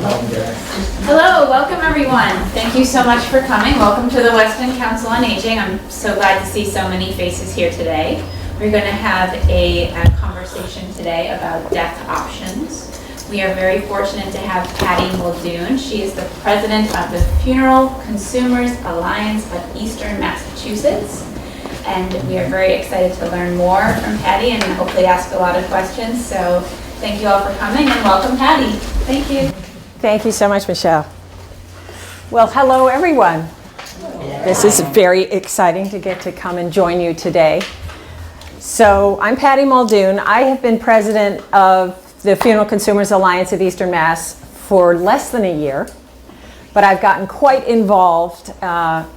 Hello, welcome everyone. Thank you so much for coming. Welcome to the Weston Council on Aging. I'm so glad to see so many faces here today. We're going to have a conversation today about death options. We are very fortunate to have Patti Muldoon. She is the president of the Funeral Consumers Alliance of Eastern Massachusetts. And we are very excited to learn more from Patti and hopefully ask a lot of questions. So thank you all for coming and welcome Patti. Thank you. Thank you so much, Michelle. Well, hello everyone. This is very exciting to get to come and join you today. So I'm Patti Muldoon. I have been president of the Funeral Consumers Alliance of Eastern Mass for less than a year, but I've gotten quite involved,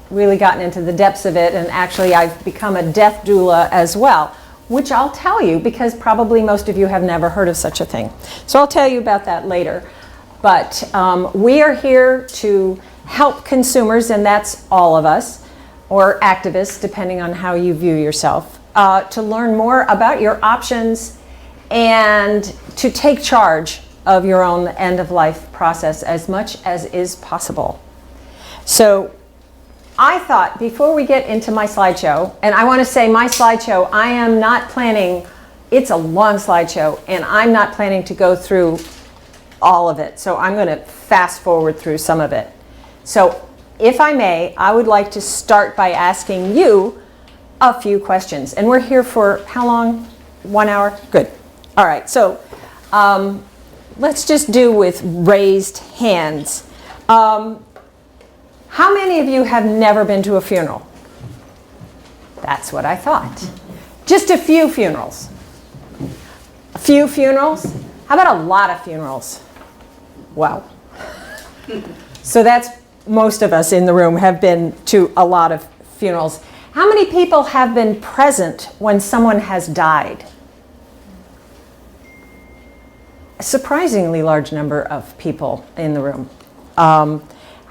really gotten into the depths of it, and actually I've become a death doula as well, which I'll tell you because probably most of you have never heard of such a thing. So I'll tell you about that later. But we are here to help consumers, and that's all of us, or activists, depending on how you view yourself, to learn more about your options and to take charge of your own end-of-life process as much as is possible. So I thought before we get into my slideshow, and I want to say my slideshow, I am not planning, it's a long slideshow, and I'm not planning to go through all of it. So I'm going to fast forward through some of it. So if I may, I would like to start by asking you a few questions. And we're here for how long? 1 hour? Good. All right. So let's just do with raised hands. How many of you have never been to a funeral? That's what I thought. Just a few funerals. A few funerals? How about a lot of funerals? Wow. So that's most of us in the room have been to a lot of funerals. How many people have been present when someone has died? A surprisingly large number of people in the room. How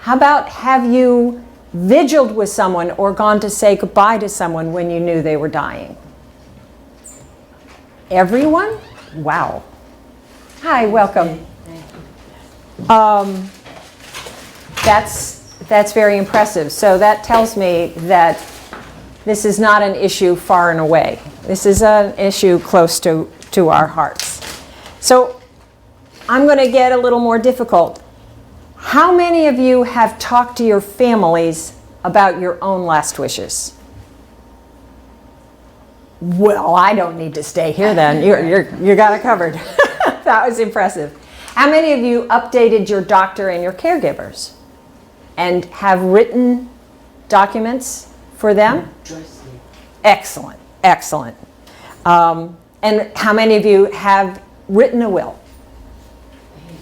about have you vigiled with someone or gone to say goodbye to someone when you knew they were dying? Everyone? Wow. Hi, welcome. That's very impressive. So that tells me that this is not an issue far and away. This is an issue close to our hearts. So I'm going to get a little more difficult. How many of you have talked to your families about your own last wishes? Well, I don't need to stay here then. You got it covered. That was impressive. How many of you updated your doctor and your caregivers and have written documents for them? Excellent, excellent. And how many of you have written a will?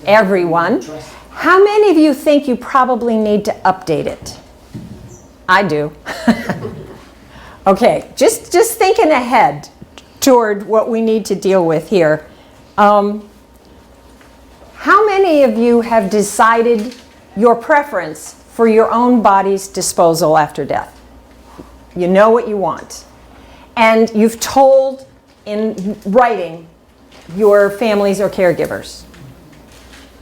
Everyone. How many of you think you probably need to update it? I do. Okay, just thinking ahead toward what we need to deal with here. How many of you have decided your preference for your own body's disposal after death? You know what you want. And you've told in writing your families or caregivers.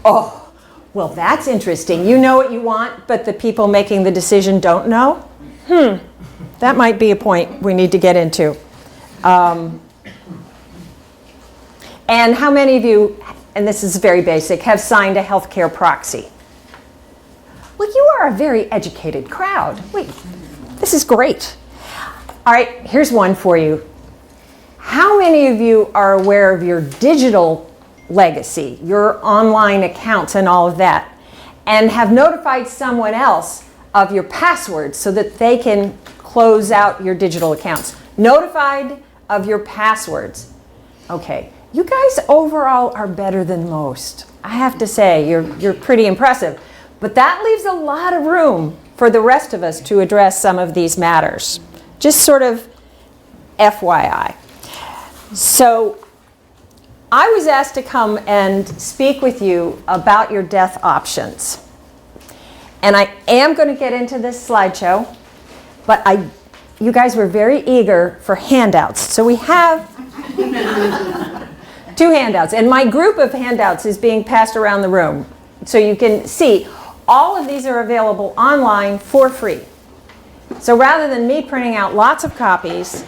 Oh, well, that's interesting. You know what you want, but the people making the decision don't know? That might be a point we need to get into. And how many of you, and this is very basic, have signed a healthcare proxy? Well, you are a very educated crowd. Wait, this is great. All right, here's one for you. How many of you are aware of your digital legacy, your online accounts and all of that, and have notified someone else of your passwords so that they can close out your digital accounts? Notified of your passwords. Okay. You guys overall are better than most. I have to say, you're pretty impressive. But that leaves a lot of room for the rest of us to address some of these matters. Just sort of FYI. So I was asked to come and speak with you about your death options. And I am going to get into this slideshow, but you guys were very eager for handouts. So we have 2 handouts. And my group of handouts is being passed around the room. so you can see all of these are available online for free. So rather than me printing out lots of copies,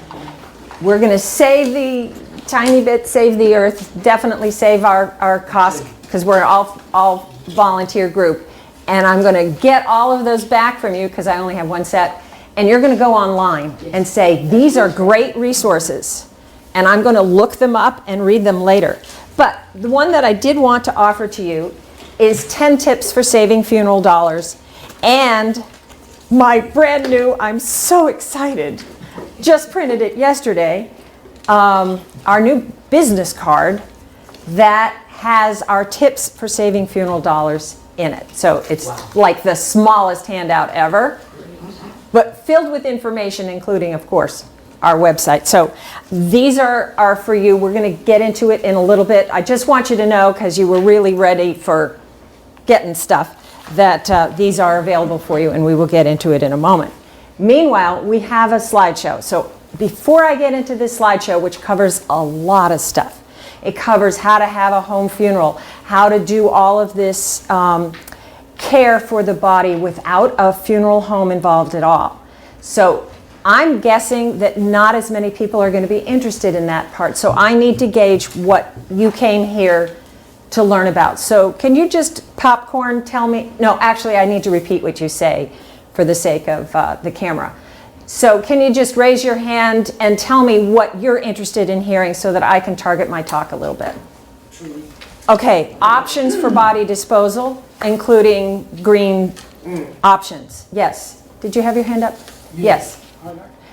we're going to save the tiny bit, save the earth, definitely save our costs because we're all volunteer group. And I'm going to get all of those back from you because I only have one set. And you're going to go online and say, these are great resources. And I'm going to look them up and read them later. But the one that I did want to offer to you is 10 tips for saving funeral dollars. And my brand new, I'm so excited, just printed it yesterday, our new business card that has our tips for saving funeral dollars in it. So it's like the smallest handout ever, but filled with information, including, of course, our website. So these are for you. We're going to get into it in a little bit. I just want you to know, because you were really ready for getting stuff, that these are available for you, and we will get into it in a moment. Meanwhile, we have a slideshow. So before I get into this slideshow, which covers a lot of stuff, it covers how to have a home funeral, how to do all of this care for the body without a funeral home involved at all. So I'm guessing that not as many people are going to be interested in that part. So I need to gauge what you came here to learn about. So can you just popcorn tell me? No, actually, I need to repeat what you say for the sake of the camera. So can you just raise your hand and tell me what you're interested in hearing so that I can target my talk a little bit? Okay, options for body disposal, including green options. Yes. Did you have your hand up? Yes.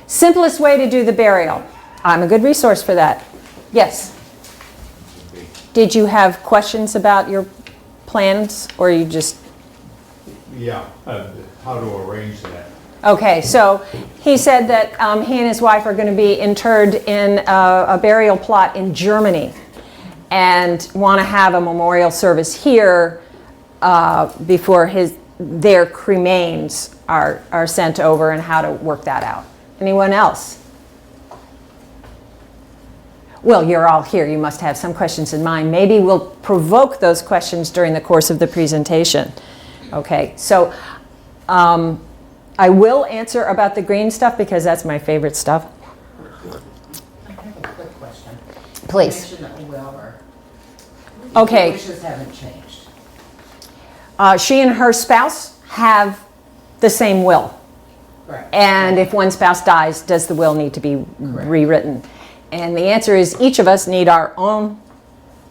Simplest way to do the burial. I'm a good resource for that. Yes. Did you have questions about your plans, or you just... Yeah, how to arrange that. Okay, so he said that he and his wife are going to be interred in a burial plot in Germany and want to have a memorial service here before their cremains are sent over, and how to work that out. Anyone else? Well, you're all here. You must have some questions in mind. Maybe we'll provoke those questions during the course of the presentation. Okay, so I will answer about the green stuff because that's my favorite stuff. I have a quick question. Please. You mentioned a will, or Okay. the wishes haven't changed. She and her spouse have the same will. Correct. And if one spouse dies, does the will need to be rewritten? And the answer is each of us need our own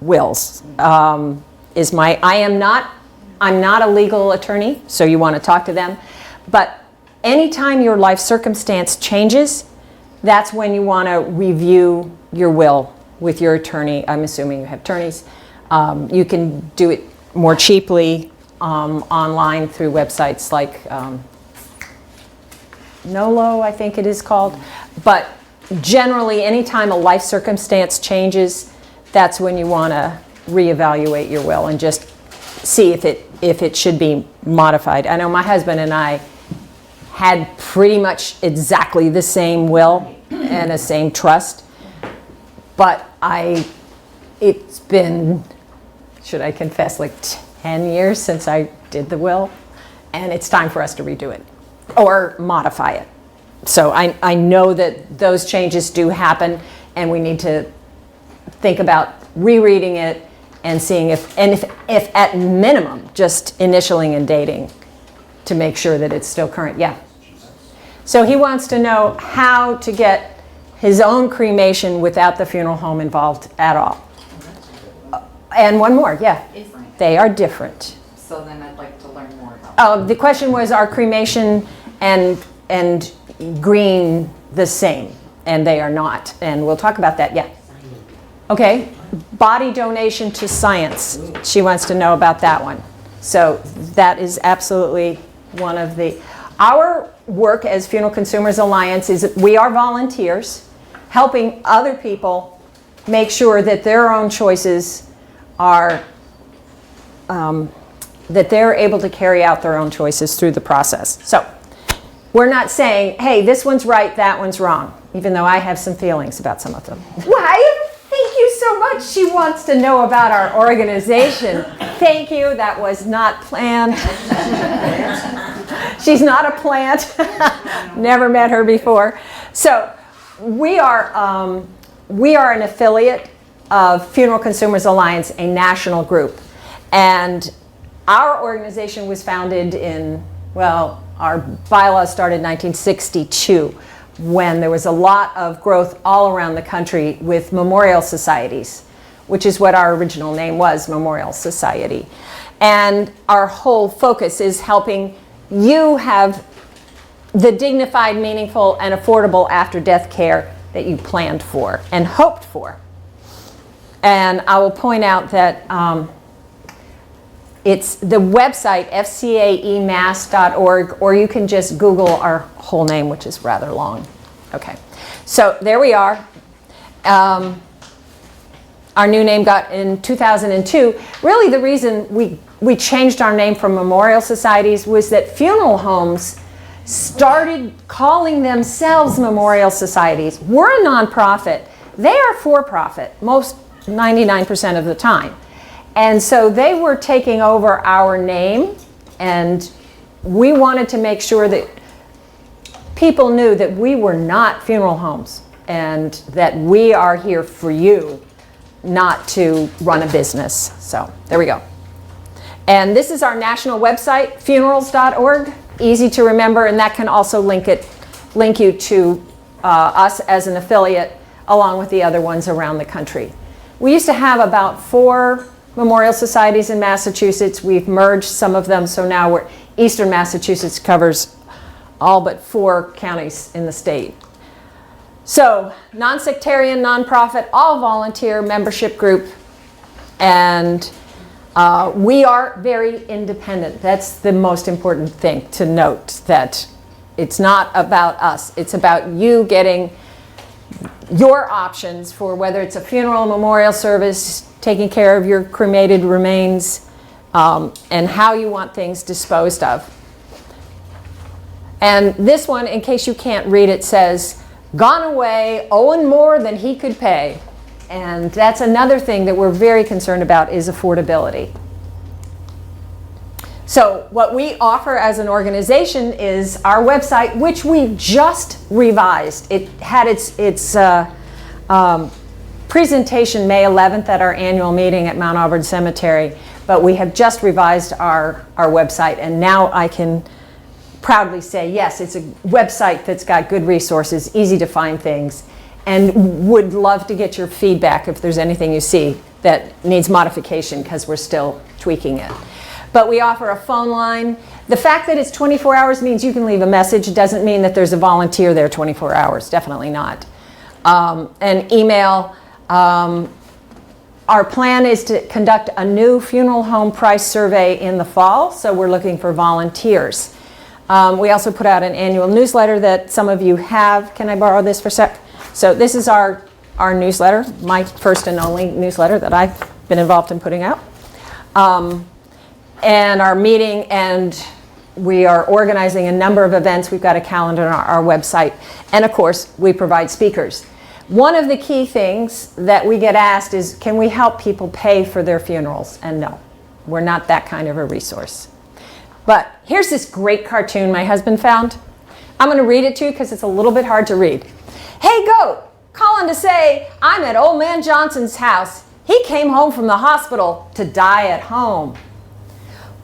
wills. I'm not a legal attorney, so you want to talk to them. But anytime your life circumstance changes, that's when you want to review your will with your attorney. I'm assuming you have attorneys. You can do it more cheaply online through websites like NOLO, I think it is called. But generally, anytime a life circumstance changes, that's when you want to reevaluate your will and just see if it should be modified. I know my husband and I had pretty much exactly the same will and the same trust, but it's been, should I confess, like 10 years since I did the will, and it's time for us to redo it or modify it. So I know that those changes do happen, and we need to think about rereading it and seeing if at minimum, just initialing and dating to make sure that it's still current. Yeah. So he wants to know how to get his own cremation without the funeral home involved at all. And one more, yeah. They are different. So then I'd like to learn more about The question was, are cremation and green the same? And they are not. And we'll talk about that, yeah. Okay, body donation to science. She wants to know about that one. So that is absolutely one of our work as Funeral Consumers Alliance is we are volunteers helping other people make sure that their own choices are, that they're able to carry out their own choices through the process. So we're not saying, hey, this one's right, that one's wrong, even though I have some feelings about some of them. Why? Thank you so much. She wants to know about our organization. Thank you, that was not planned. She's not a plant. Never met her before. So we are an affiliate of Funeral Consumers Alliance, a national group. And our organization was founded in, well, our bylaws started in 1962, when there was a lot of growth all around the country with memorial societies, which is what our original name was, Memorial Society. And our whole focus is helping you have the dignified, meaningful, and affordable after-death care that you planned for and hoped for. And I will point out that it's the website, fcaemass.org, or you can just Google our whole name, which is rather long. Okay, so there we are. Our new name got in 2002. Really the reason we changed our name from Memorial Societies was that funeral homes started calling themselves Memorial Societies. We're a nonprofit. They are for-profit, most 99% of the time. And so they were taking over our name, and we wanted to make sure that people knew that we were not funeral homes and that we are here for you, not to run a business. So there we go. And this is our national website, funerals.org, easy to remember, and that can also link you to us as an affiliate along with the other ones around the country. We used to have about 4 memorial societies in Massachusetts. We've merged some of them, so now Eastern Massachusetts covers all but 4 counties in the state. So, non-sectarian, nonprofit, all volunteer membership group, and we are very independent. That's the most important thing to note, that it's not about us. It's about you getting your options for whether it's a funeral, memorial service, taking care of your cremated remains, and how you want things disposed of. And this one, in case you can't read it, says, "Gone away, owing more than he could pay." And that's another thing that we're very concerned about, is affordability. So what we offer as an organization is our website, which we just revised. It had its presentation May 11th at our annual meeting at Mount Auburn Cemetery, but we have just revised our website, and now I can proudly say, yes, it's a website that's got good resources, easy to find things, and would love to get your feedback if there's anything you see that needs modification, because we're still tweaking it. But we offer a phone line. The fact that it's 24 hours means you can leave a message. It doesn't mean that there's a volunteer there 24 hours, definitely not. And email. Our plan is to conduct a new funeral home price survey in the fall, so we're looking for volunteers. We also put out an annual newsletter that some of you have. Can I borrow this for a sec? So this is our newsletter, my first and only newsletter that I've been involved in putting out. And our meeting, and we are organizing a number of events. We've got a calendar on our website. And of course, we provide speakers. One of the key things that we get asked is, can we help people pay for their funerals? And no, we're not that kind of a resource. But here's this great cartoon my husband found. I'm going to read it to you because it's a little bit hard to read. "Hey, goat, calling to say I'm at old man Johnson's house. He came home from the hospital to die at home."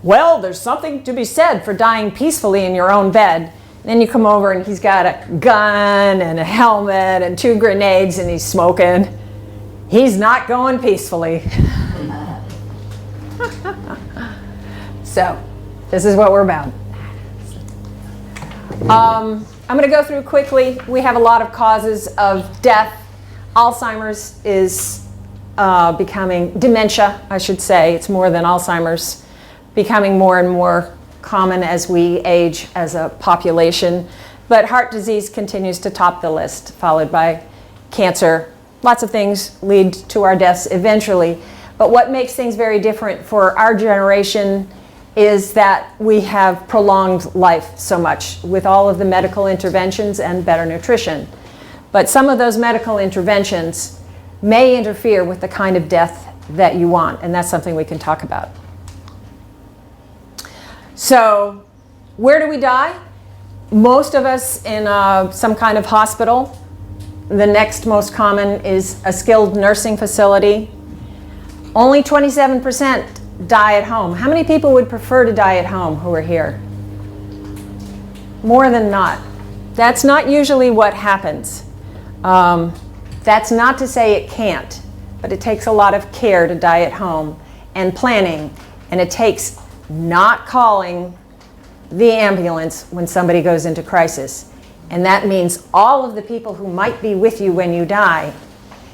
Well, there's something to be said for dying peacefully in your own bed. Then you come over and he's got a gun and a helmet and 2 grenades and he's smoking. He's not going peacefully. So, this is what we're about. I'm going to go through quickly. We have a lot of causes of death. Alzheimer's is becoming, dementia, I should say. It's more than Alzheimer's. Becoming more and more common as we age as a population. But heart disease continues to top the list, followed by cancer. Lots of things lead to our deaths eventually. But what makes things very different for our generation is that we have prolonged life so much with all of the medical interventions and better nutrition. But some of those medical interventions may interfere with the kind of death that you want, and that's something we can talk about. So where do we die? Most of us in some kind of hospital. The next most common is a skilled nursing facility. Only 27% die at home. How many people would prefer to die at home who are here? More than not. That's not usually what happens. That's not to say it can't, but it takes a lot of care to die at home and planning, and it takes not calling the ambulance when somebody goes into crisis. And that means all of the people who might be with you when you die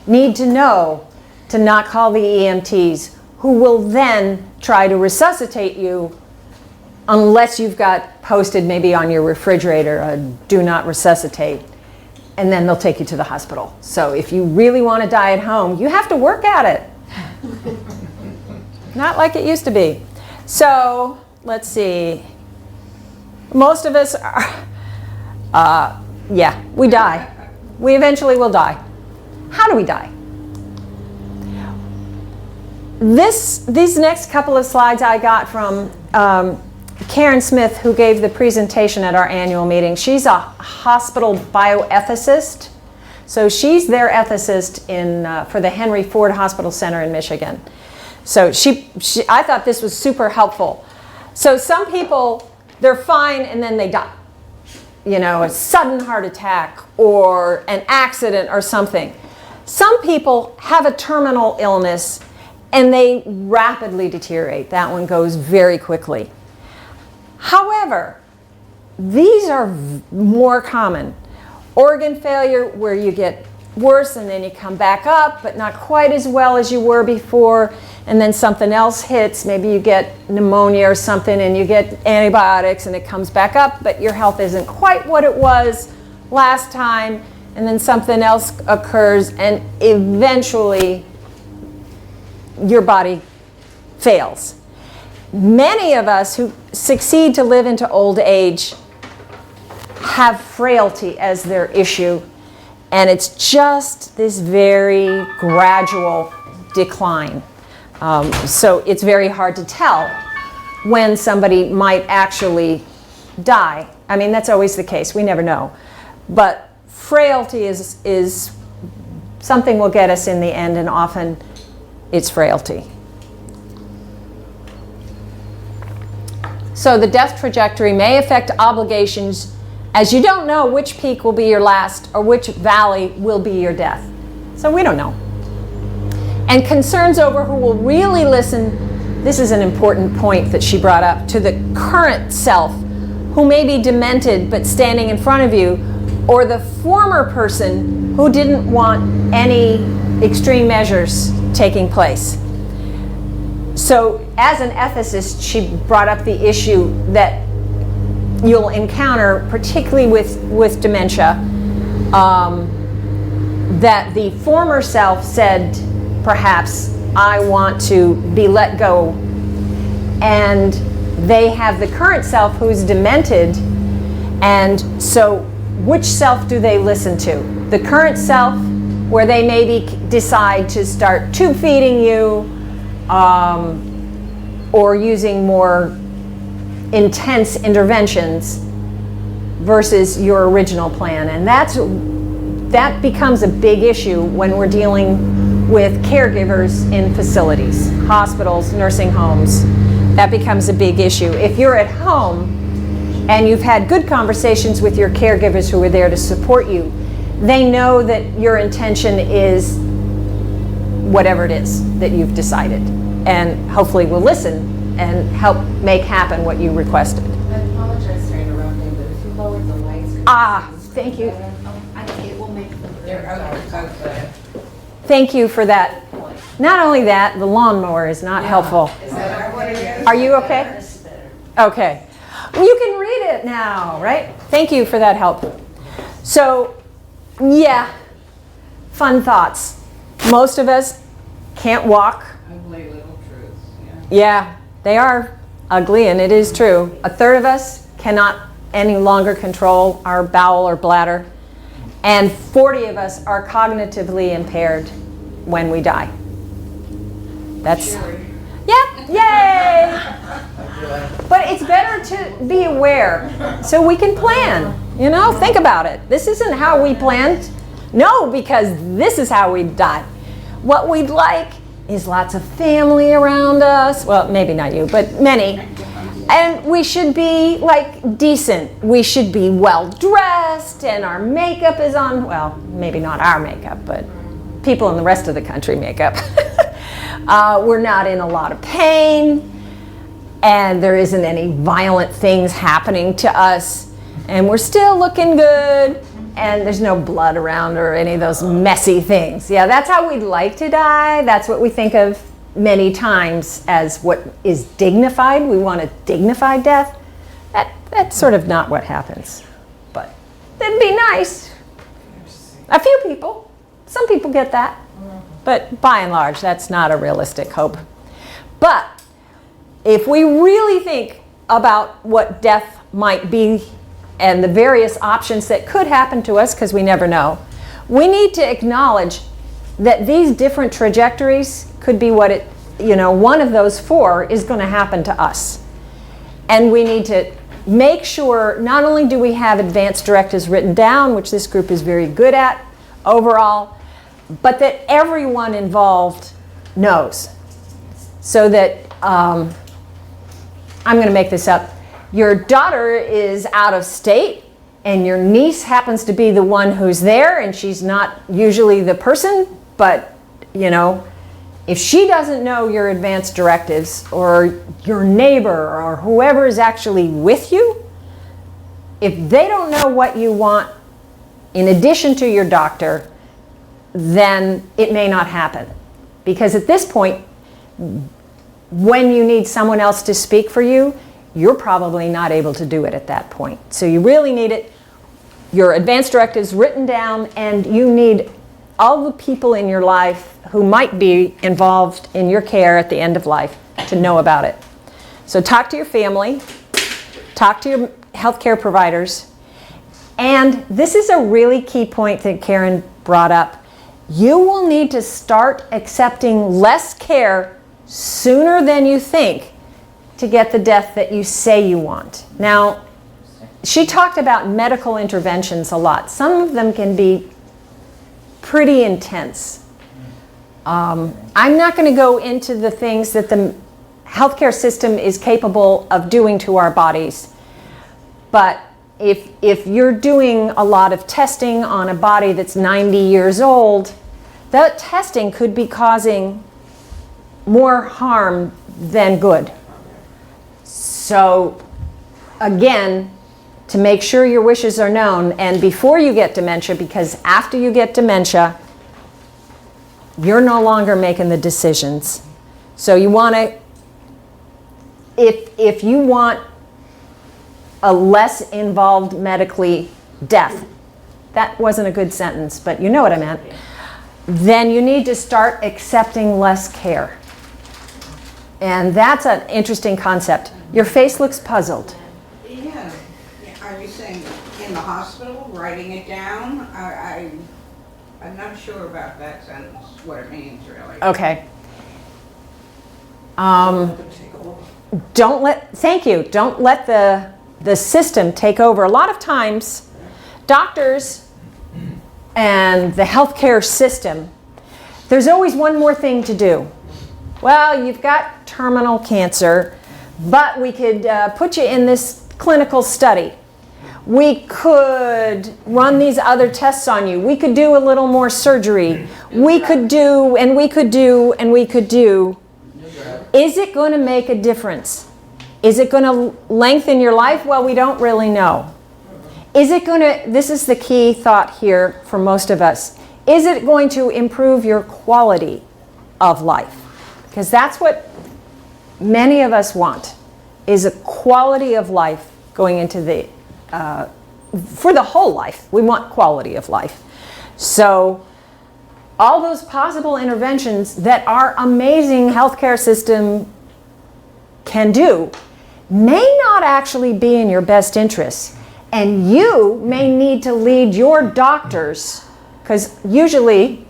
need to know to not call the EMTs, who will then try to resuscitate you unless you've got posted maybe on your refrigerator a do not resuscitate, and then they'll take you to the hospital. So if you really want to die at home, you have to work at it. Not like it used to be. So let's see. Most of us are, yeah, we die. We eventually will die. How do we die? These next couple of slides I got from Karen Smith, who gave the presentation at our annual meeting. She's a hospital bioethicist. So she's their ethicist for the Henry Ford Hospital Center in Michigan. So I thought this was super helpful. So some people, they're fine and then they die. You know, a sudden heart attack or an accident or something. Some people have a terminal illness and they rapidly deteriorate. That one goes very quickly. However, these are more common. Organ failure, where you get worse and then you come back up, but not quite as well as you were before, and then something else hits. Maybe you get pneumonia or something and you get antibiotics and it comes back up, but your health isn't quite what it was last time, and then something else occurs and eventually your body fails. Many of us who succeed to live into old age have frailty as their issue, and it's just this very gradual decline. So it's very hard to tell when somebody might actually die. I mean, that's always the case. We never know. But frailty is something will get us in the end, and often it's frailty. So the death trajectory may affect obligations, as you don't know which peak will be your last or which valley will be your death. So we don't know. And concerns over who will really listen, this is an important point that she brought up, to the current self, who may be demented but standing in front of you, or the former person who didn't want any extreme measures taking place. So as an ethicist, she brought up the issue that you'll encounter, particularly with dementia, that the former self said, perhaps, I want to be let go. And they have the current self who's demented, and so which self do they listen to? The current self, where they maybe decide to start tube feeding you, or using more intense interventions, versus your original plan. And that becomes a big issue when we're dealing with caregivers in facilities, hospitals, nursing homes. That becomes a big issue. If you're at home and you've had good conversations with your caregivers who are there to support you, they know that your intention is whatever it is that you've decided, and hopefully will listen and help make happen what you requested. I apologize for interrupting, but if you lowered the lights. Thank you. It will make them. Okay. Thank you for that. Not only that, the lawnmower is not helpful. Is that what it is? Are you okay? Okay. Well, you can read it now, right? Thank you for that help. So, yeah, fun thoughts. Most of us can't walk. Ugly little truths, Yeah, they are ugly, and it is true. A third of us cannot any longer control our bowel or bladder, and 40 of us are cognitively impaired when we die. That's, yeah, yay! But it's better to be aware so we can plan. You know, think about it. This isn't how we planned. No, because this is how we'd die. What we'd like is lots of family around us. Well, maybe not you, but many. And we should be like decent. We should be well dressed and our makeup is on, well, maybe not our makeup, but people in the rest of the country makeup. We're not in a lot of pain and there isn't any violent things happening to us and we're still looking good and there's no blood around or any of those messy things. Yeah, that's how we'd like to die. That's what we think of many times as what is dignified. We want a dignified death. That's sort of not what happens. But it'd be nice. A few people. Some people get that. But by and large, that's not a realistic hope. But if we really think about what death might be and the various options that could happen to us, because we never know, we need to acknowledge that these different trajectories could be what one of those four is going to happen to us. And we need to make sure not only do we have advance directives written down, which this group is very good at overall, but that everyone involved knows. So that, I'm going to make this up, your daughter is out of state and your niece happens to be the one who's there and she's not usually the person, but if she doesn't know your advance directives or your neighbor or whoever is actually with you, if they don't know what you want in addition to your doctor, then it may not happen. Because at this point, when you need someone else to speak for you, you're probably not able to do it at that point. So you really need it, your advance directives written down, and you need all the people in your life who might be involved in your care at the end of life to know about it. So talk to your family, talk to your healthcare providers, and this is a really key point that Karen brought up. You will need to start accepting less care sooner than you think to get the death that you say you want. Now, she talked about medical interventions a lot. Some of them can be pretty intense. I'm not going to go into the things that the healthcare system is capable of doing to our bodies, but if you're doing a lot of testing on a body that's 90 years old, that testing could be causing more harm than good. So again, to make sure your wishes are known, and before you get dementia, because after you get dementia, you're no longer making the decisions. So you want to, if you want a less involved medically death, that wasn't a good sentence, but you know what I meant, then you need to start accepting less care. And that's an interesting concept. Your face looks puzzled. Yeah. Are you saying in the hospital, writing it down? I'm not sure about that sentence, what it means really. Okay. Don't let the system take over. A lot of times, doctors and the healthcare system, there's always one more thing to do. Well, you've got terminal cancer, but we could put you in this clinical study. We could run these other tests on you. We could do a little more surgery. We could do, and we could do, and we could do. Is it going to make a difference? Is it going to lengthen your life? Well, we don't really know. Is it going to, this is the key thought here for most of us, is it going to improve your quality of life? Because that's what many of us want, is a quality of life going into the, for the whole life. We want quality of life. So all those possible interventions that our amazing healthcare system can do may not actually be in your best interest. And you may need to lead your doctors, because usually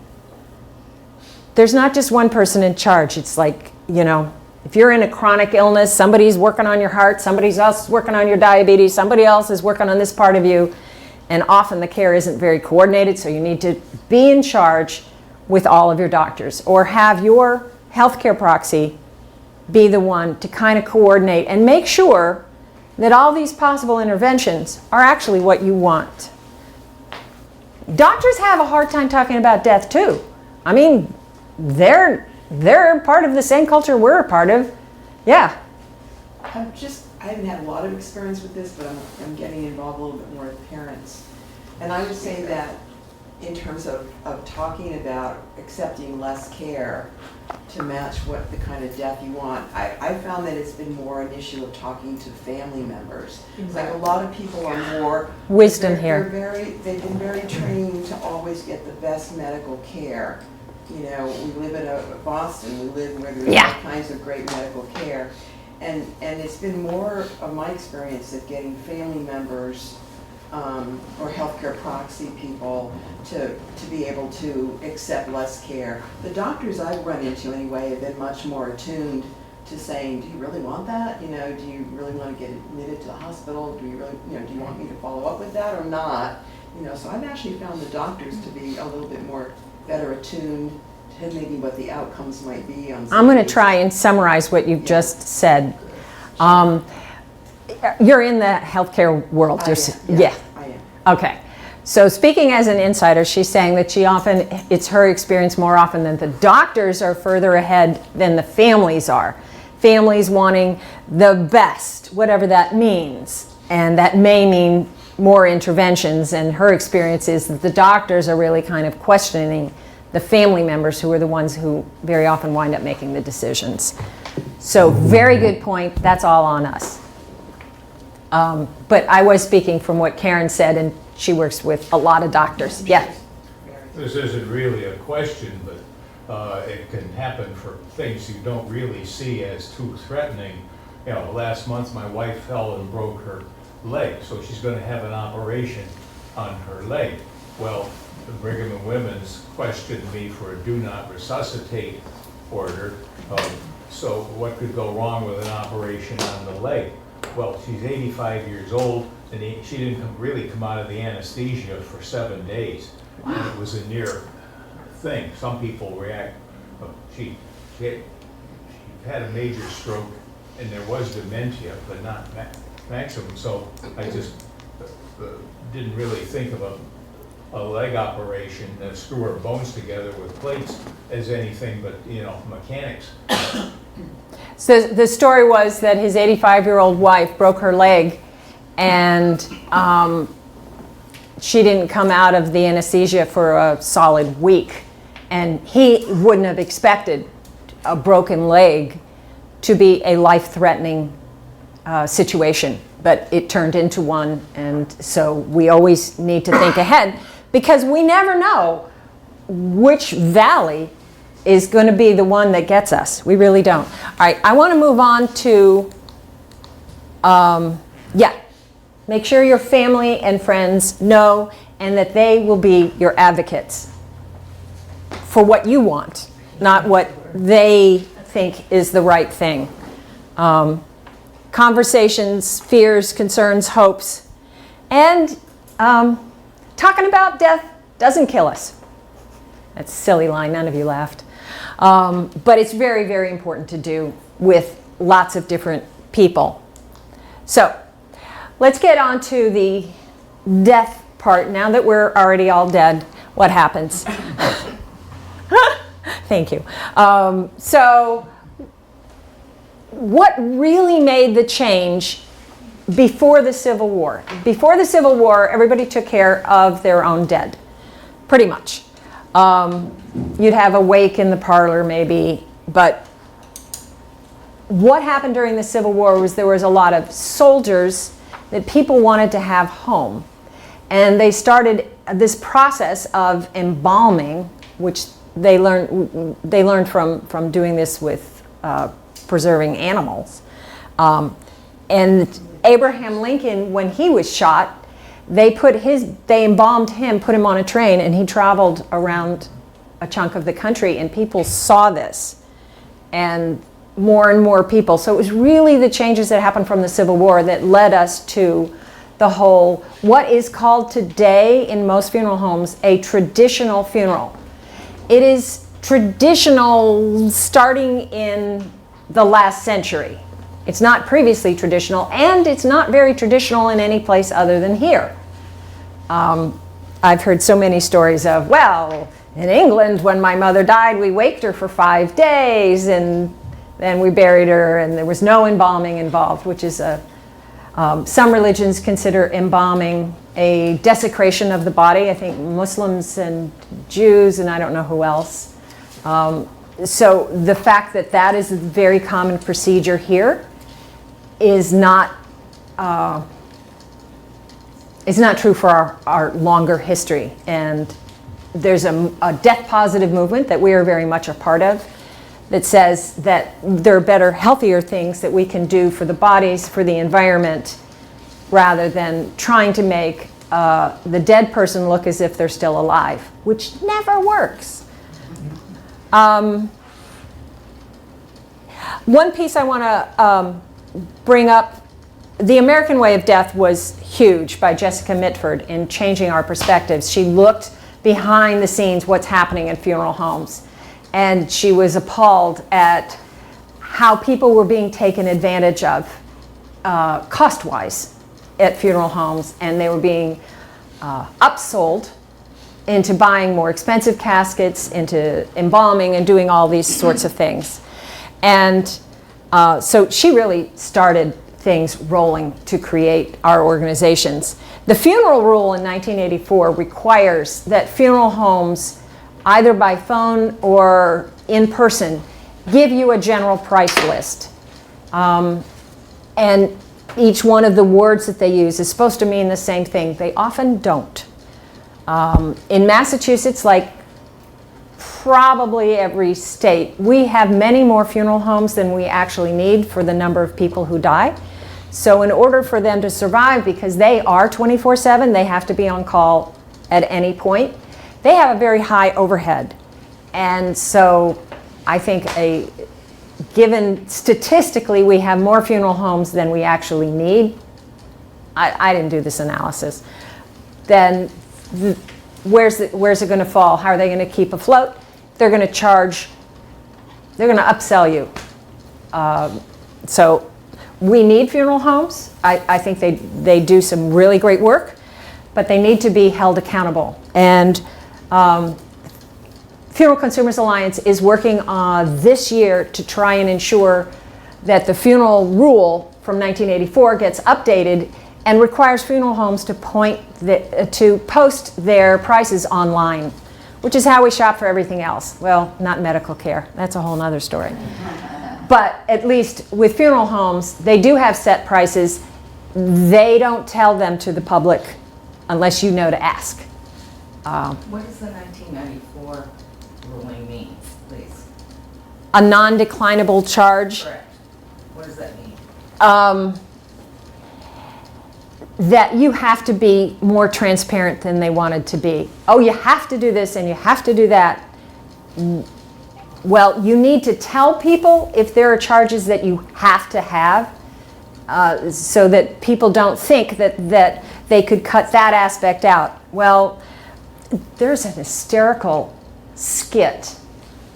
there's not just one person in charge. It's like, If you're in a chronic illness, somebody's working on your heart, somebody else is working on your diabetes, somebody else is working on this part of you, and often the care isn't very coordinated, so you need to be in charge with all of your doctors, or have your healthcare proxy be the one to kind of coordinate and make sure that all these possible interventions are actually what you want. Doctors have a hard time talking about death too. I mean, they're part of the same culture we're a part of. Yeah. I haven't had a lot of experience with this, but I'm getting involved a little bit more with parents. And I would say that in terms of talking about accepting less care to match what the kind of death you want, I found that it's been more an issue of talking to family members. Like a lot of people are more Wisdom they're here. they've been very trained to always get the best medical care. You know, we live in Boston, we live where there's all kinds of great medical care. And it's been more of my experience of getting family members or healthcare proxy people to be able to accept less care. The doctors I've run into anyway have been much more attuned to saying, do you really want that? You know, do you really want to get admitted to the hospital? Do you really, you know, do you want me to follow up with that or not? You know, so I've actually found the doctors to be a little bit more better attuned to maybe what the outcomes might be on some I'm going to cases. try and summarize what you've just said. You're in the healthcare world. Yeah. I am. Okay. So speaking as an insider, she's saying that it's her experience more often that the doctors are further ahead than the families are. Families wanting the best, whatever that means. And that may mean more interventions. And her experience is that the doctors are really kind of questioning the family members who are the ones who very often wind up making the decisions. So very good point. That's all on us. But I was speaking from what Karen said, and she works with a lot of doctors. Yeah. This isn't really a question, but it can happen for things you don't really see as too threatening. You know, last month my wife fell and broke her leg, so she's going to have an operation on her leg. Well, the Brigham and Women's questioned me for a do not resuscitate order. So what could go wrong with an operation on the leg? Well, she's 85 years old, and she didn't really come out of the anesthesia for 7 days. Wow. And it was a near thing. Some people react. She had a major stroke, and there was dementia, but not maximum. So I just didn't really think of a leg operation that screw her bones together with plates as anything but, you know, mechanics. So the story was that his 85-year-old wife broke her leg, and she didn't come out of the anesthesia for a solid week. And he wouldn't have expected a broken leg to be a life-threatening situation, but it turned into one. And so we always need to think ahead, because we never know which valley is going to be the one that gets us. We really don't. All right, I want to move on to, make sure your family and friends know and that they will be your advocates for what you want, not what they think is the right thing. Conversations, fears, concerns, hopes, and talking about death doesn't kill us. That's a silly line, none of you laughed. But it's very, very important to do with lots of different people. So let's get on to the death part. Now that we're already all dead, what happens? Thank you. So what really made the change before the Civil War? Before the Civil War, everybody took care of their own dead, pretty much. You'd have a wake in the parlor maybe, but what happened during the Civil War was there was a lot of soldiers that people wanted to have home. And they started this process of embalming, which they learned from doing this with preserving animals. And Abraham Lincoln, when he was shot, they embalmed him, put him on a train, and he traveled around a chunk of the country, and people saw this. And more and more people. So it was really the changes that happened from the Civil War that led us to the whole, what is called today in most funeral homes, a traditional funeral. It is traditional starting in the last century. It's not previously traditional, and it's not very traditional in any place other than here. I've heard so many stories of, well, in England, when my mother died, we waked her for 5 days, and then we buried her, and there was no embalming involved, which is some religions consider embalming a desecration of the body. I think Muslims and Jews, and I don't know who else. So the fact that that is a very common procedure here is not true for our longer history. And there's a death positive movement that we are very much a part of that says that there are better, healthier things that we can do for the bodies, for the environment, rather than trying to make the dead person look as if they're still alive, which never works. One piece I want to bring up, The American Way of Death was huge by Jessica Mitford in changing our perspectives. She looked behind the scenes what's happening in funeral homes. And she was appalled at how people were being taken advantage of cost-wise at funeral homes, and they were being upsold into buying more expensive caskets, into embalming and doing all these sorts of things. And so she really started things rolling to create our organizations. The funeral rule in 1984 requires that funeral homes, either by phone or in person, give you a general price list. And each one of the words that they use is supposed to mean the same thing. They often don't. In Massachusetts, like probably every state, we have many more funeral homes than we actually need for the number of people who die. So in order for them to survive, because they are 24/7, they have to be on call at any point, they have a very high overhead. And so I think given statistically we have more funeral homes than we actually need, I didn't do this analysis, then where's it going to fall? How are they going to keep afloat? They're going to upsell you. So we need funeral homes. I think they do some really great work, but they need to be held accountable. And Funeral Consumers Alliance is working this year to try and ensure that the funeral rule from 1984 gets updated and requires funeral homes to post their prices online, which is how we shop for everything else. Well, not medical care. That's a whole nother story. But at least with funeral homes, they do have set prices. They don't tell them to the public unless you know to ask. What does the 1994 ruling mean, please? A non-declinable charge. Correct. What does that mean? That you have to be more transparent than they wanted to be. Oh, you have to do this and you have to do that. Well, you need to tell people if there are charges that you have to have, so that people don't think that they could cut that aspect out. Well, there's an hysterical skit.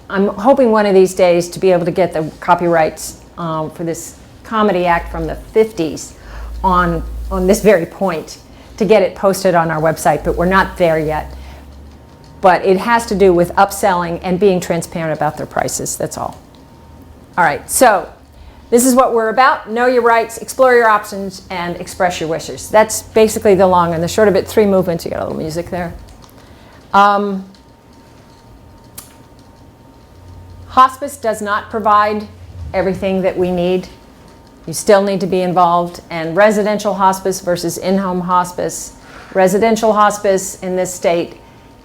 I'm hoping one of these days to be able to get the copyrights for this comedy act from the 50s on this very point to get it posted on our website, but we're not there yet. But it has to do with upselling and being transparent about their prices, that's all. All right, so this is what we're about. Know your rights, explore your options, and express your wishes. That's basically the long and the short of it. 3 movements. You got a little music there. Hospice does not provide everything that we need. You still need to be involved. And residential hospice versus in-home hospice. Residential hospice in this state,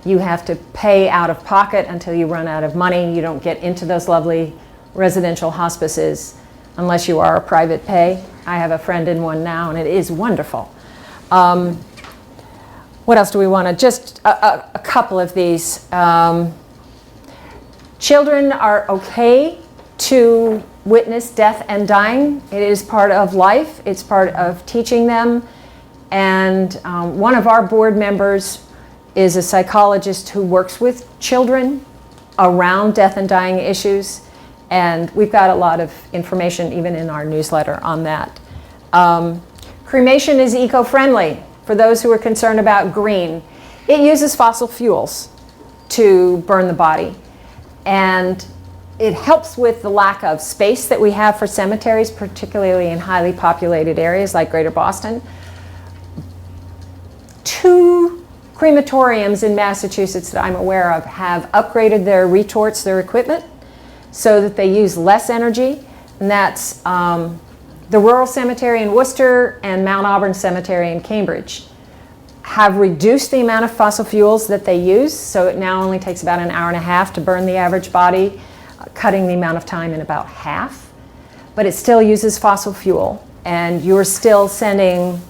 you have to pay out of pocket until you run out of money. You don't get into those lovely residential hospices unless you are a private pay. I have a friend in one now, and it is wonderful. What else do we want to? Just a couple of these. Children are okay to witness death and dying. It is part of life. It's part of teaching them. And one of our board members is a psychologist who works with children around death and dying issues. And we've got a lot of information even in our newsletter on that. Cremation is eco-friendly for those who are concerned about green. It uses fossil fuels to burn the body. And it helps with the lack of space that we have for cemeteries, particularly in highly populated areas like Greater Boston. 2 crematoriums in Massachusetts that I'm aware of have upgraded their retorts, their equipment, so that they use less energy. And that's the Rural Cemetery in Worcester and Mount Auburn Cemetery in Cambridge have reduced the amount of fossil fuels that they use, so it now only takes about an hour and a half to burn the average body, cutting the amount of time in about half. But it still uses fossil fuel, and you're still sending,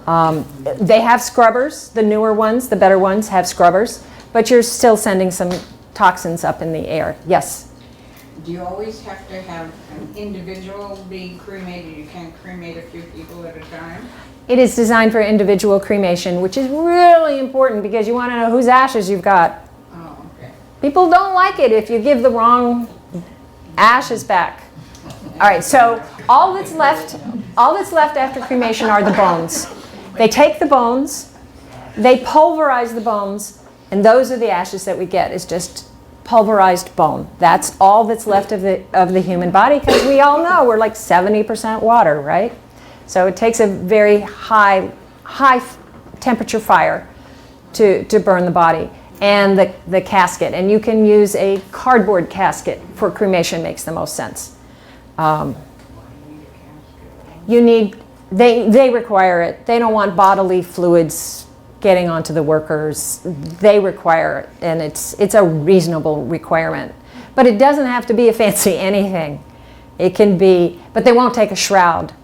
they have scrubbers, the newer ones, the better ones have scrubbers, but you're still sending some toxins up in the air. Yes? Do you always have to have an individual being cremated? You can't cremate a few people at a time? It is designed for individual cremation, which is really important because you want to know whose ashes you've got. Oh, okay. People don't like it if you give the wrong ashes back. All right, so all that's left after cremation are the bones. They take the bones, they pulverize the bones, and those are the ashes that we get, is just pulverized bone. That's all that's left of the human body, because we all know we're like 70% water, right? So it takes a very high temperature fire to burn the body. And the casket. And you can use a cardboard casket for cremation, makes the most sense. They require it. They don't want bodily fluids getting onto the workers. They require it, and it's a reasonable requirement. But it doesn't have to be a fancy anything. It can be, but they won't take a shroud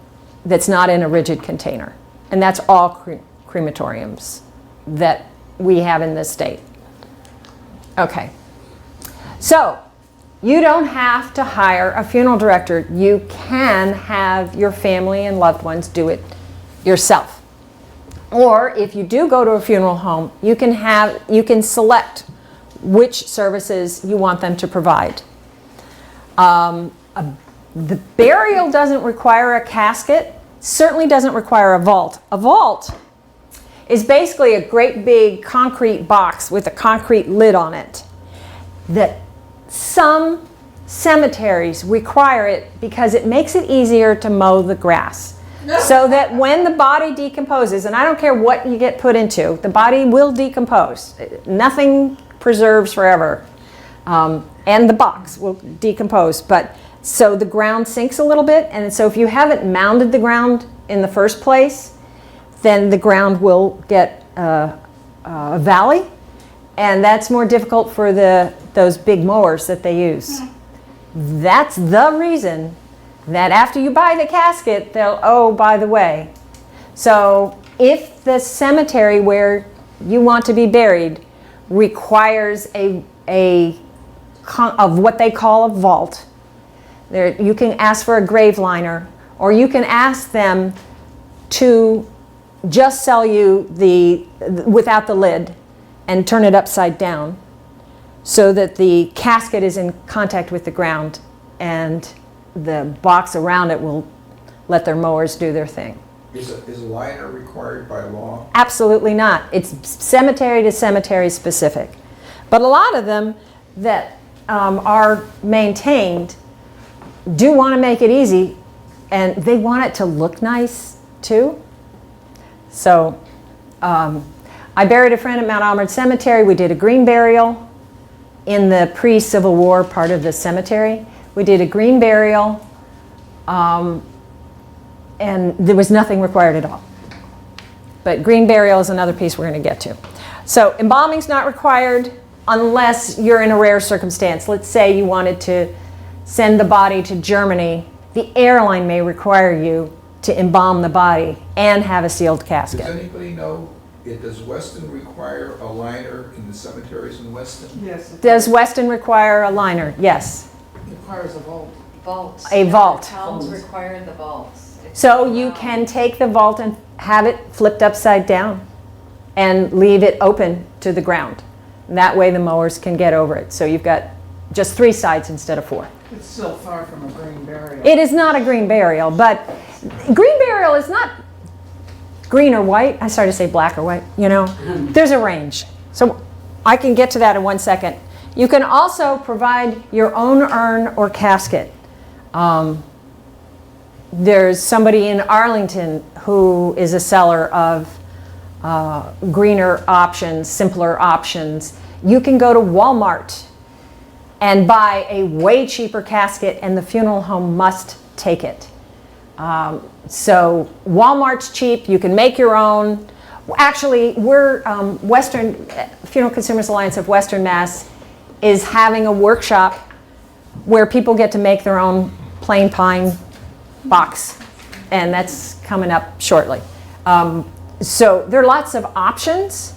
that's not in a rigid container. And that's all crematoriums that we have in this state. Okay. So, you don't have to hire a funeral director. You can have your family and loved ones do it yourself. Or if you do go to a funeral home, you can select which services you want them to provide. The burial doesn't require a casket, certainly doesn't require a vault. A vault is basically a great big concrete box with a concrete lid on it. That some cemeteries require it because it makes it easier to mow the grass. So that when the body decomposes, and I don't care what you get put into, the body will decompose. Nothing preserves forever. And the box will decompose. But so the ground sinks a little bit, and so if you haven't mounded the ground in the first place, then the ground will get a valley, and that's more difficult for those big mowers that they use. That's the reason that after you buy the casket, they'll, oh, by the way. So if the cemetery where you want to be buried requires of what they call a vault, you can ask for a grave liner, or you can ask them to just sell you without the lid and turn it upside down so that the casket is in contact with the ground and the box around it will let their mowers do their thing. Is a liner required by law? Absolutely not. It's cemetery to cemetery specific. But a lot of them that are maintained do want to make it easy, and they want it to look nice too. So I buried a friend at Mount Auburn Cemetery. We did a green burial in the pre-Civil War part of the cemetery. We did a green burial, and there was nothing required at all. But green burial is another piece we're going to get to. So embalming's not required unless you're in a rare circumstance. Let's say you wanted to send the body to Germany. The airline may require you to embalm the body and have a sealed casket. Does anybody know, does Weston require a liner in the cemeteries in Weston? Yes. Does Weston require a liner? Yes. It requires a vault. Vaults. A vault. Towns require the vaults. So you can take the vault and have it flipped upside down and leave it open to the ground. That way the mowers can get over it. So you've got just 3 sides instead of 4. It's still far from a green burial. It is not a green burial, but green burial is not green or white. I started to say black or white, you know. There's a range. So I can get to that in 1 second. You can also provide your own urn or casket. There's somebody in Arlington who is a seller of greener options, simpler options. You can go to Walmart and buy a way cheaper casket, and the funeral home must take it. So Walmart's cheap. You can make your own. Actually, we're Western Funeral Consumers Alliance of Western Mass is having a workshop where people get to make their own plain pine box, and that's coming up shortly. So there are lots of options.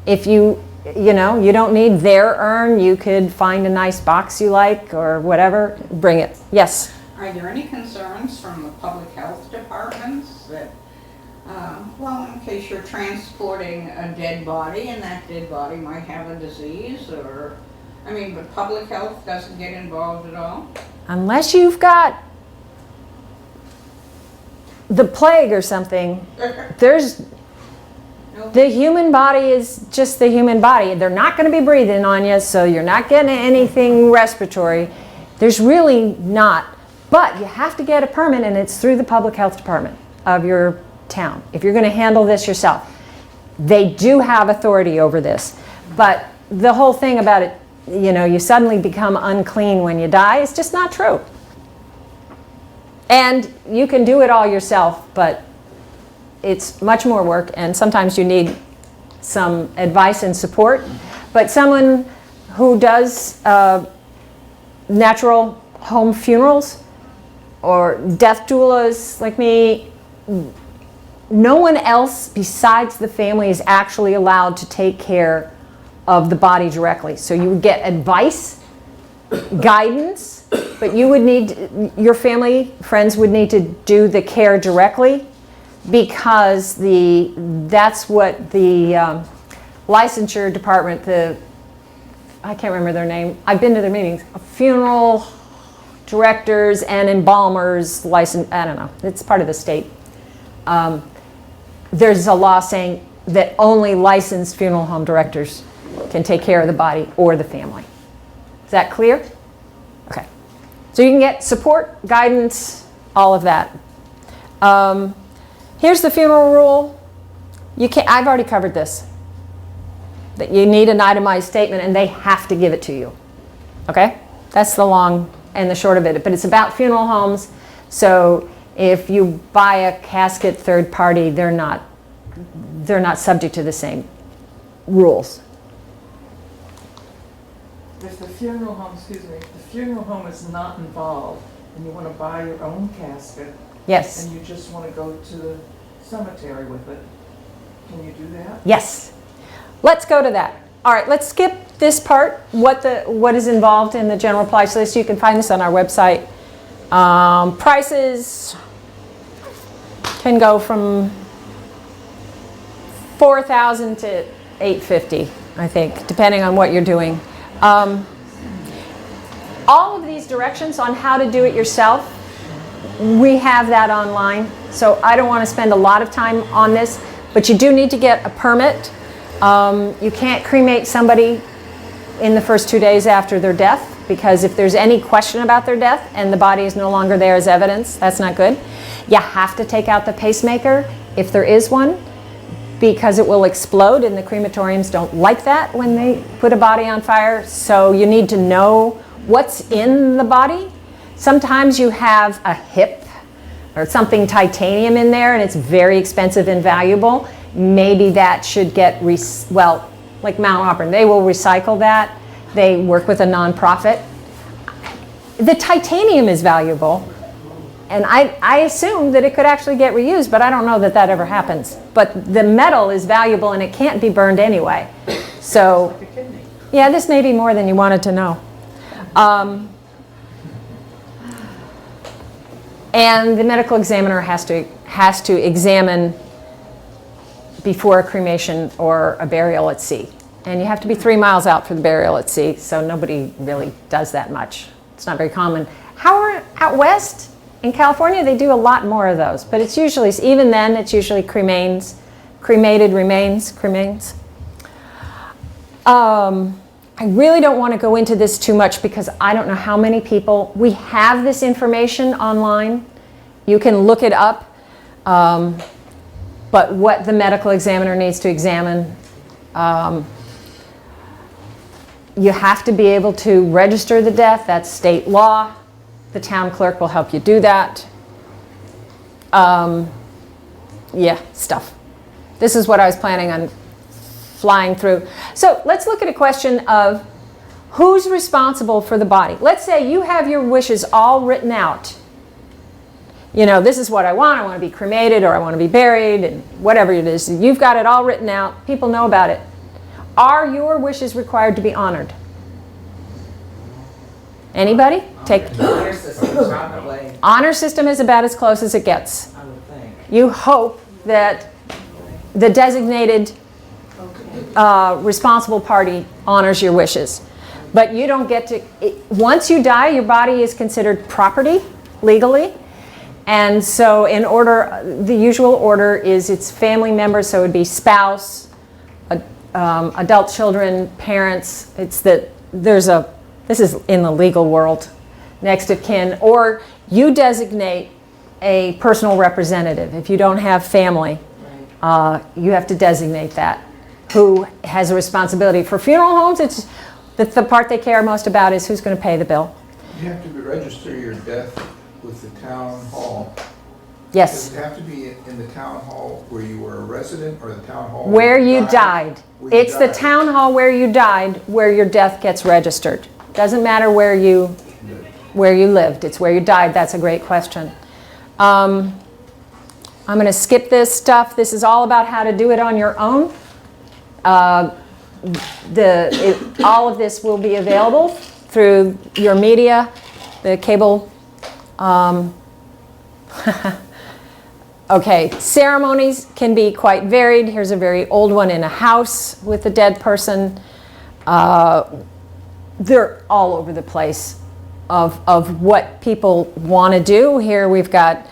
If you don't need their urn, you could find a nice box you like or whatever, bring it. Yes? Are there any concerns from the public health departments that, well, in case you're transporting a dead body and that dead body might have a disease or, I mean, but public health doesn't get involved at all? Unless you've got the plague or something, the human body is just the human body. They're not going to be breathing on you, so you're not getting anything respiratory. There's really not. But you have to get a permit, and it's through the public health department of your town. If you're going to handle this yourself, they do have authority over this. But the whole thing about it, you suddenly become unclean when you die, is just not true. And you can do it all yourself, but it's much more work, and sometimes you need some advice and support. But someone who does natural home funerals or death doulas like me, no one else besides the family is actually allowed to take care of the body directly. So you would get advice, guidance, but you would need, your family, friends would need to do the care directly, because that's what the licensure department, I can't remember their name, I've been to their meetings, funeral directors and embalmers license, I don't know, it's part of the state. There's a law saying that only licensed funeral home directors can take care of the body or the family. Is that clear? Okay. So you can get support, guidance, all of that. Here's the funeral rule. I've already covered this. That you need an itemized statement, and they have to give it to you. Okay? That's the long and the short of it. But it's about funeral homes. So if you buy a casket third party, they're not subject to the same rules. If the funeral home, if the funeral home is not involved and you want to buy your own casket, Yes. and you just want to go to the cemetery with it, can you do that? Yes. Let's go to that. All right, let's skip this part, what is involved in the general price list. You can find this on our website. Prices can go from $4,000 to $850, I think, depending on what you're doing. All of these directions on how to do it yourself, we have that online, so I don't want to spend a lot of time on this, but you do need to get a permit. You can't cremate somebody in the first 2 days after their death, because if there's any question about their death and the body is no longer there as evidence, that's not good. You have to take out the pacemaker if there is one, because it will explode, and the crematoriums don't like that when they put a body on fire. So you need to know what's in the body. Sometimes you have a hip or something titanium in there, and it's very expensive and valuable. Maybe that should get, like Mount Auburn, they will recycle that. They work with a nonprofit. The titanium is valuable, and I assume that it could actually get reused, but I don't know that ever happens. But the metal is valuable, and it can't be burned anyway. So, yeah, this may be more than you wanted to know. And the medical examiner has to examine before a cremation or a burial at sea. And you have to be 3 miles out for the burial at sea, so nobody really does that much. It's not very common. However, out west in California, they do a lot more of those, but it's usually, even then, it's usually cremated remains. I really don't want to go into this too much because I don't know how many people, we have this information online. You can look it up. But what the medical examiner needs to examine, you have to be able to register the death. That's state law. The town clerk will help you do that. Yeah, stuff. This is what I was planning on flying through. So let's look at a question of who's responsible for the body. Let's say you have your wishes all written out. You know, this is what I want to be cremated, or I want to be buried, and whatever it is. You've got it all written out. People know about it. Are your wishes required to be honored? Anybody? Take. Honor system, probably, Honor system is about as close as it gets. I would think. You hope that the designated responsible party honors your wishes. But you don't get to, once you die, your body is considered property legally. And so in order, the usual order is it's family members, so it would be spouse, adult children, parents. It's that there's a, this is in the legal world, next of kin, or you designate a personal representative. If you don't have family, you have to designate that. Who has a responsibility for funeral homes? It's the part they care most about is who's going to pay the bill. You have to register your death with the town hall. Yes. Does it have to be in the town hall where you were a resident, or the town hall Where you died. Where you It's the died? town hall where you died, where your death gets registered. Doesn't matter where you lived. It's where you died. That's a great question. I'm going to skip this stuff. This is all about how to do it on your own. All of this will be available through your media, the cable. Okay, ceremonies can be quite varied. Here's a very old one in a house with a dead person. They're all over the place of what people want to do. Here we've got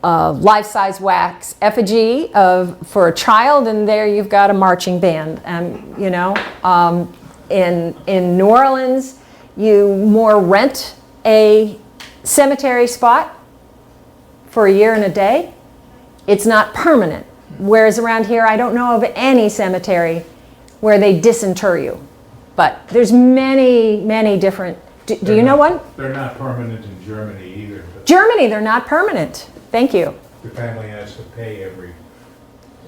life-size wax effigy for a child, and there you've got a marching band. You know, in New Orleans, you more rent a cemetery spot for a year and a day. It's not permanent. Whereas around here, I don't know of any cemetery where they disinter you. But there's many, many different. Do you know one? They're not permanent in Germany either. But Germany, they're not permanent. Thank you. the family has to pay every,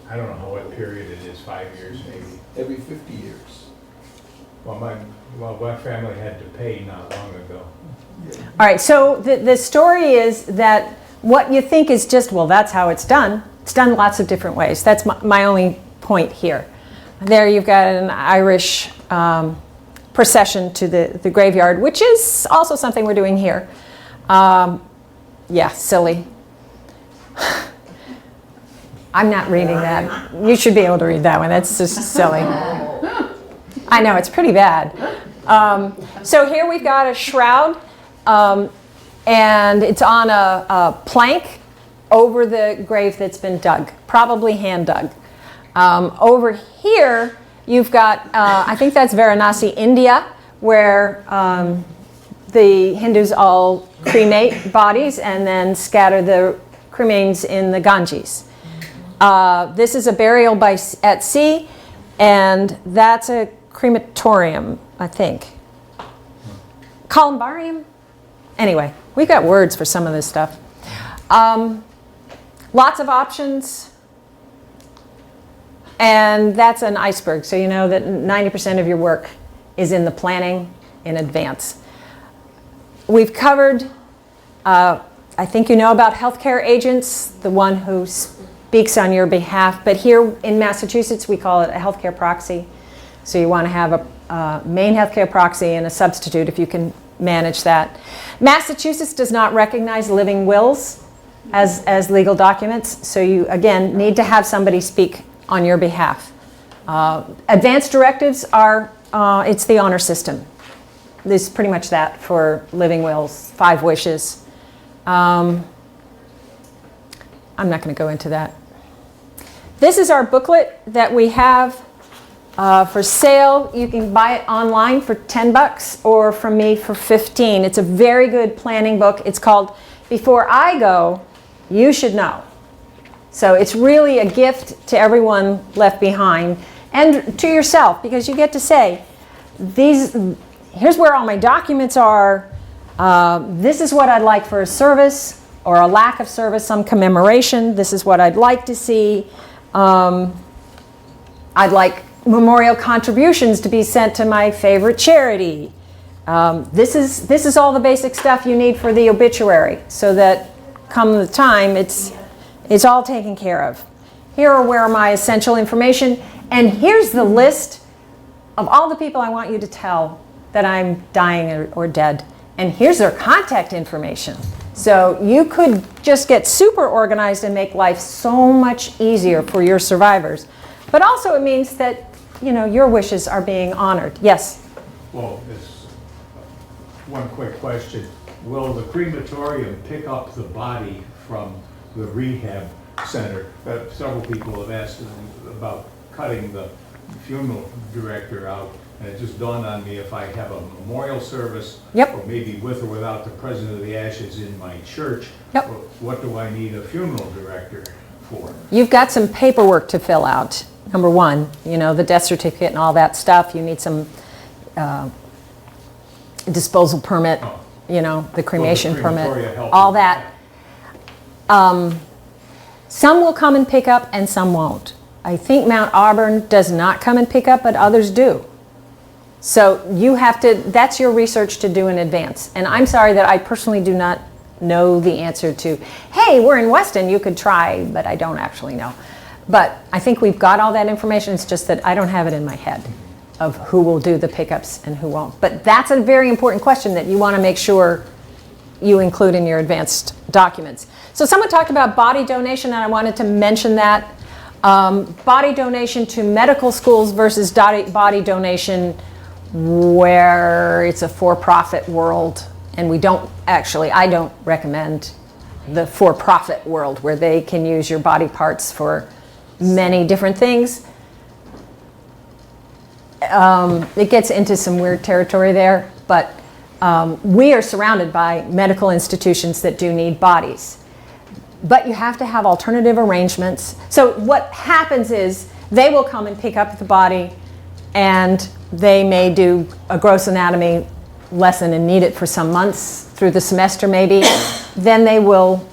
I don't know what period it is, 5 years maybe. Every 50 years. Well, my family had to pay not long ago. All right, so the story is that what you think is just, well, that's how it's done lots of different ways. That's my only point here. There you've got an Irish procession to the graveyard, which is also something we're doing here. Yeah, silly. I'm not reading that. You should be able to read that one. That's just silly. I know, it's pretty bad. So here we've got a shroud, and it's on a plank over the grave that's been dug, probably hand dug. Over here, you've got, I think that's Varanasi, India, where the Hindus all cremate bodies and then scatter the cremains in the Ganges. This is a burial at sea, and that's a crematorium, I think. Columbarium? Anyway, we've got words for some of this stuff. Lots of options. And that's an iceberg, so you know that 90% of your work is in the planning in advance. We've covered, I think you know about healthcare agents, the one who speaks on your behalf, but here in Massachusetts we call it a healthcare proxy. So you want to have a main healthcare proxy and a substitute if you can manage that. Massachusetts does not recognize living wills as legal documents, so you, again, need to have somebody speak on your behalf. Advanced directives are, it's the honor system. There's pretty much that for living wills, 5 wishes. I'm not going to go into that. This is our booklet that we have for sale. You can buy it online for $10 or from me for $15. It's a very good planning book. It's called Before I Go, You Should Know. So it's really a gift to everyone left behind and to yourself, because you get to say, here's where all my documents are. This is what I'd like for a service or a lack of service, some commemoration. This is what I'd like to see. I'd like memorial contributions to be sent to my favorite charity. This is all the basic stuff you need for the obituary, so that come the time, it's all taken care of. Here are where my essential information, and here's the list of all the people I want you to tell that I'm dying or dead. And here's their contact information. So you could just get super organized and make life so much easier for your survivors. But also it means that, you know, your wishes are being honored. Yes? Well, this, one quick question. Will the crematorium pick up the body from the rehab center? Several people have asked about cutting the funeral director out. And it just dawned on me, if I have a memorial service, Yep. or maybe with or without the President of the Ashes in my church, Yep. what do I need a funeral director for? You've got some paperwork to fill out. Number one, you know, the death certificate and all that stuff. You need some disposal permit, Oh. you know, the cremation permit, crematoria help all with that. Some will come and pick up and some won't. I think Mount Auburn does not come and pick up, but others do. So you have to, that's your research to do in advance. And I'm sorry that I personally do not know the answer to, hey, we're in Weston, you could try, but I don't actually know. But I think we've got all that information, it's just that I don't have it in my head of who will do the pickups and who won't. But that's a very important question that you want to make sure you include in your advanced documents. So someone talked about body donation, and I wanted to mention that. Body donation to medical schools versus body donation where it's a for-profit world, and I don't recommend the for-profit world where they can use your body parts for many different things. It gets into some weird territory there, but we are surrounded by medical institutions that do need bodies. But you have to have alternative arrangements. So what happens is they will come and pick up the body, and they may do a gross anatomy lesson and need it for some months through the semester maybe. Then they will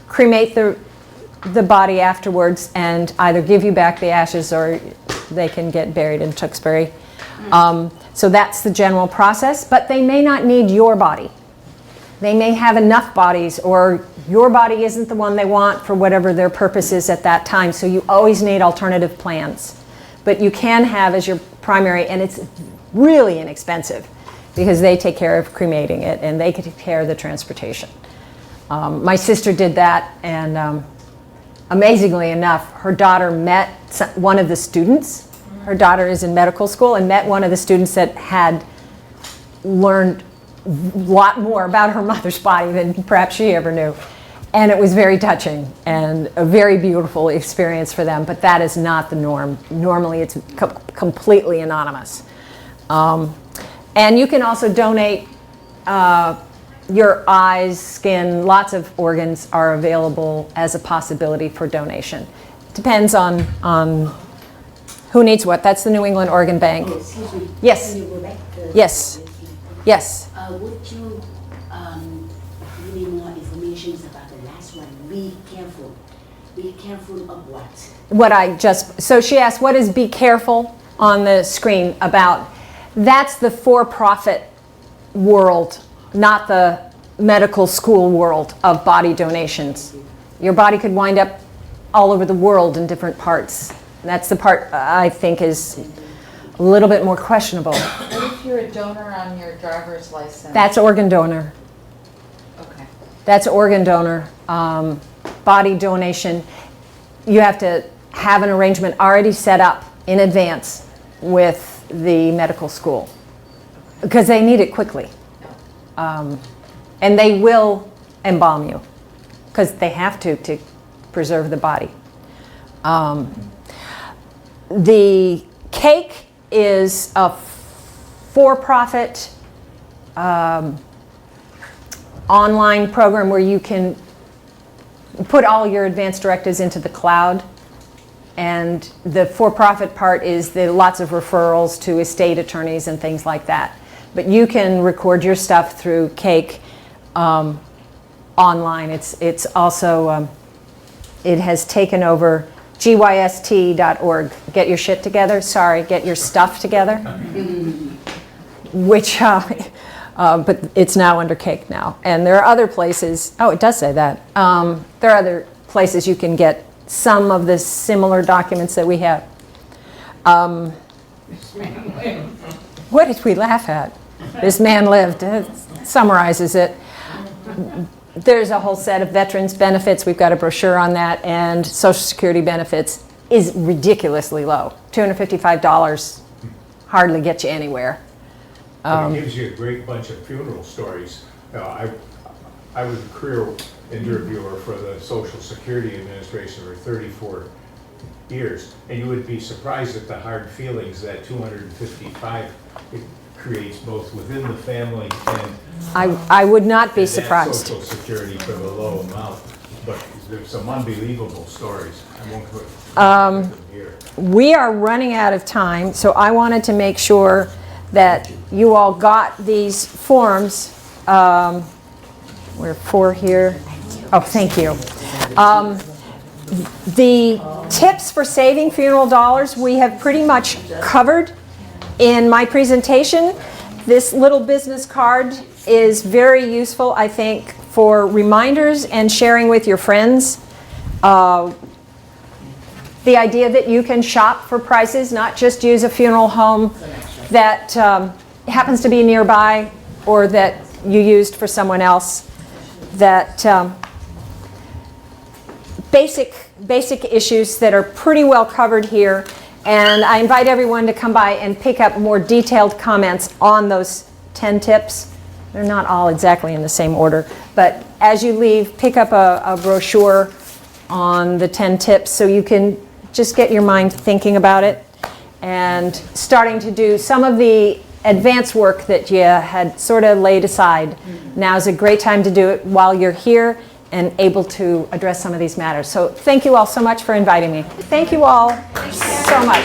cremate the body afterwards and either give you back the ashes or they can get buried in Tewksbury. So that's the general process, but they may not need your body. They may have enough bodies, or your body isn't the one they want for whatever their purpose is at that time. So you always need alternative plans. But you can have as your primary, and it's really inexpensive because they take care of cremating it and they can take care of the transportation. My sister did that, and amazingly enough, her daughter met one of the students. Her daughter is in medical school and met one of the students that had learned a lot more about her mother's body than perhaps she ever knew. And it was very touching and a very beautiful experience for them, but that is not the norm. Normally it's completely anonymous. And you can also donate your eyes, skin, lots of organs are available as a possibility for donation. Depends on who needs what. That's the New England Organ Bank. Oh, excuse me. Yes. Can you go back to Yes. Yes. Would you give me more information about the last one? Be careful. Be careful of what? So she asked, what is be careful on the screen about? That's the for-profit world, not the medical school world of body donations. Your body could wind up all over the world in different parts. That's the part I think is a little bit more questionable. But if you're a donor on your driver's license? That's organ donor. Okay. That's organ donor. Body donation, you have to have an arrangement already set up in advance with the medical school because they need it quickly. And they will embalm you because they have to preserve the body. The cake is a for-profit online program where you can put all your advance directives into the cloud, and the for-profit part is the lots of referrals to estate attorneys and things like that. But you can record your stuff through Cake online. It's also it has taken over gyst.org. Get your shit together. Sorry, get your stuff together. Which. But it's now under Cake now. And there are other places, oh, it does say that. There are other places you can get some of the similar documents that we have. What did we laugh at? This man lived. It summarizes it. There's a whole set of veterans benefits. We've got a brochure on that. And Social Security benefits is ridiculoly low. $255 hardly gets you anywhere. But it gives you a great bunch of funeral stories. I was a career interviewer for the Social Security Administration for 34 years, and you would be surprised at the hard feelings that 255 it creates both within the family and I would not be surprised. Social Security for the low amount. But there's some unbelievable stories. I won't put them here. We are running out of time, so I wanted to make sure that you all got these forms. We're 4 here. Oh, thank you. The tips for saving funeral dollars we have pretty much covered in my presentation. This little business card is very useful, I think, for reminders and sharing with your friends. The idea that you can shop for prices, not just use a funeral home that happens to be nearby or that you used for someone else. That basic issues that are pretty well covered here. And I invite everyone to come by and pick up more detailed comments on those 10 tips. They're not all exactly in the same order, but as you leave, pick up a brochure on the 10 tips so you can just get your mind thinking about it and starting to do some of the advanced work that you had sort of laid aside. Now is a great time to do it while you're here and able to address some of these matters. So thank you all so much for inviting me. Thank you all so much.